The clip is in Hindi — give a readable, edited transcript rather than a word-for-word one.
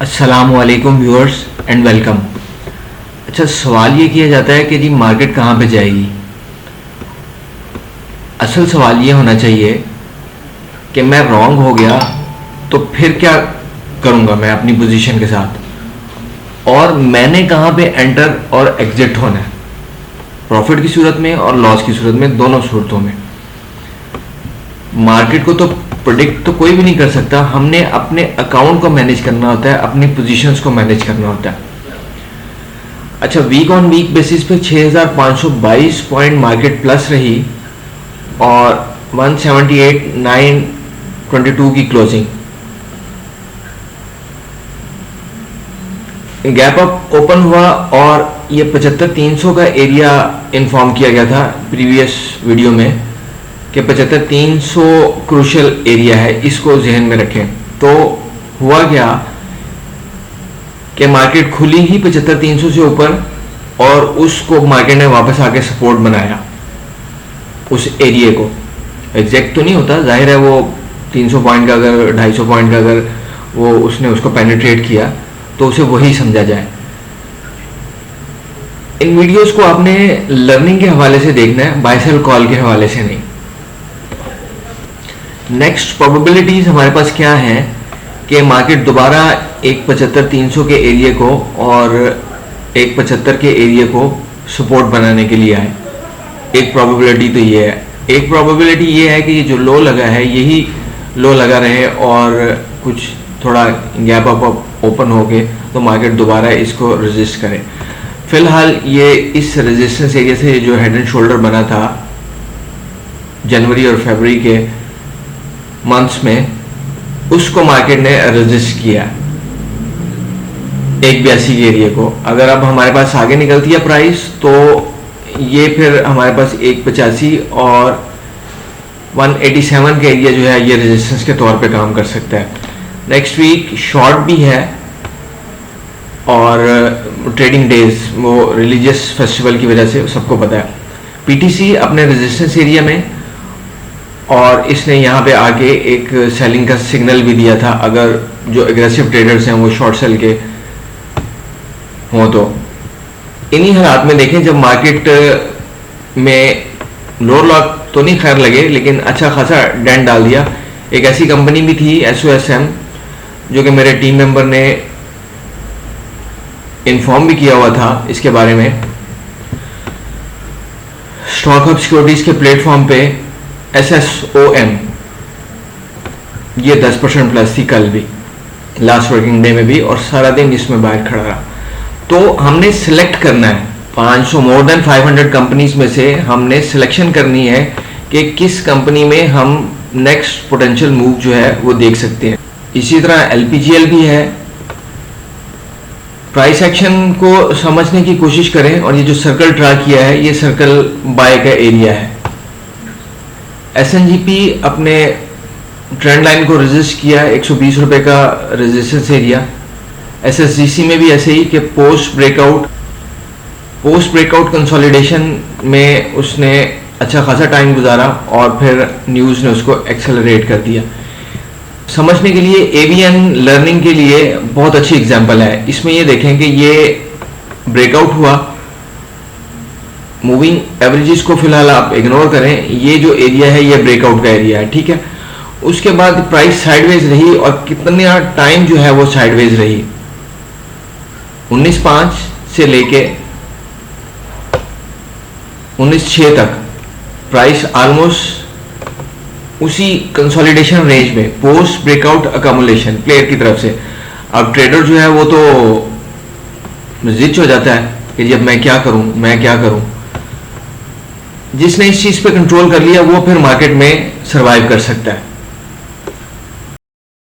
अस्सलामुअलैकुम व्यूअर्स एंड वेलकम। अच्छा, सवाल ये किया जाता है कि जी मार्केट कहाँ पे जाएगी। असल सवाल ये होना चाहिए कि मैं रॉन्ग हो गया तो फिर क्या करूँगा मैं अपनी पोजीशन के साथ, और मैंने कहाँ पे एंटर और एग्जिट होना है, प्रॉफिट की सूरत में और लॉस की सूरत में, दोनों सूरतों में। मार्केट को तो प्रेडिक्ट तो कोई भी नहीं कर सकता, हमने अपने अकाउंट को मैनेज करना होता है, अपनी पोजीशंस को मैनेज करना होता है। अच्छा, वीक ऑन वीक बेसिस पे 6522 पॉइंट मार्केट प्लस रही और 178,922 की क्लोजिंग। गैप अप ओपन हुआ और ये 75,300 का एरिया इन्फॉर्म किया गया था प्रीवियस वीडियो में कि 75,300 क्रूशल एरिया है, इसको जहन में रखें। तो हुआ क्या कि मार्केट खुली ही 75,300 से ऊपर और उसको मार्केट ने वापस आके सपोर्ट बनाया, उस एरिया को। एग्जैक्ट तो नहीं होता, जाहिर है, वो 300 पॉइंट का अगर 250 पॉइंट का अगर वो उसने उसको पेनिट्रेट किया तो उसे वही समझा जाए। इन वीडियोस को आपने लर्निंग के हवाले से देखना है, बाय सेल कॉल के हवाले से नहीं। नेक्स्ट प्रोबेबिलिटीज हमारे पास क्या है कि मार्केट दोबारा एक 75,300 के एरिया को और एक 75 के एरिया को सपोर्ट बनाने के लिए आए। एक प्रोबेबिलिटी तो ये है। एक प्रोबेबिलिटी ये है कि ये जो लो लगा है यही लो लगा रहे और कुछ थोड़ा गैप अप ओपन हो गए तो मार्केट दोबारा इसको रेजिस्ट करे। फिलहाल ये इस रेजिस्टेंस एरिया से जो हेड एंड शोल्डर बना था जनवरी और फरवरी के मंथ्स में, उसको मार्केट ने रेजिस्ट किया 182 के एरिया को। अगर अब हमारे पास आगे निकलती है प्राइस तो ये फिर हमारे पास 185 और 187 के एरिया जो है ये रेजिस्टेंस के तौर पे काम कर सकता है। नेक्स्ट वीक शॉर्ट भी है और ट्रेडिंग डेज, वो रिलीजियस फेस्टिवल की वजह से सबको पता है। पीटीसी अपने रेजिस्टेंस एरिया में, और इसने यहाँ पे आके एक सेलिंग का सिग्नल भी दिया था। अगर जो एग्रेसिव ट्रेडर्स हैं वो शॉर्ट सेल के हों तो इन्हीं हालात में देखें, जब मार्केट में लोअर लॉक तो नहीं खैर लगे लेकिन अच्छा खासा डेंट डाल दिया। एक ऐसी कंपनी भी थी SOSM जो कि मेरे टीम मेंबर ने इन्फॉर्म भी किया हुआ था इसके बारे में। स्टॉक हब सिक्योरिटीज के प्लेटफॉर्म पे SSOM ये 10% प्लस थी कल भी, लास्ट वर्किंग डे में भी, और सारा दिन इसमें बाहर खड़ा रहा। तो हमने सिलेक्ट करना है 500 मोर देन 500 कंपनीज में से हमने सिलेक्शन करनी है कि किस कंपनी में हम नेक्स्ट पोटेंशियल मूव जो है वो देख सकते हैं। इसी तरह LPGL भी है। प्राइस एक्शन को समझने की कोशिश करें, और ये जो सर्कल ड्रा किया है ये सर्कल बाय का एरिया है। SNGP अपने ट्रेंड लाइन को रेजिस्ट किया 120 रुपए का रेजिस्टेंस एरिया। SSGC में भी ऐसे ही कि पोस्ट ब्रेकआउट कंसोलिडेशन में उसने अच्छा खासा टाइम गुजारा और फिर न्यूज़ ने उसको एक्सेलरेट कर दिया। समझने के लिए AVN लर्निंग के लिए बहुत अच्छी एग्जांपल है। इसमें ये देखें कि ये ब्रेकआउट हुआ, मूविंग एवरेजेस को फिलहाल आप इग्नोर करें, ये जो एरिया है ये ब्रेकआउट का एरिया है, ठीक है। उसके बाद प्राइस साइडवेज रही और कितना टाइम जो है वो साइडवेज रही, 19.5 से लेके 19.6 तक प्राइस ऑलमोस्ट उसी कंसोलिडेशन रेंज में, पोस्ट ब्रेकआउट अकोमुलेशन प्लेयर की तरफ से। अब ट्रेडर जो है वो तो जिच हो जाता है कि जब मैं क्या करूं। जिसने इस चीज पे कंट्रोल कर लिया वो फिर मार्केट में सरवाइव कर सकता है।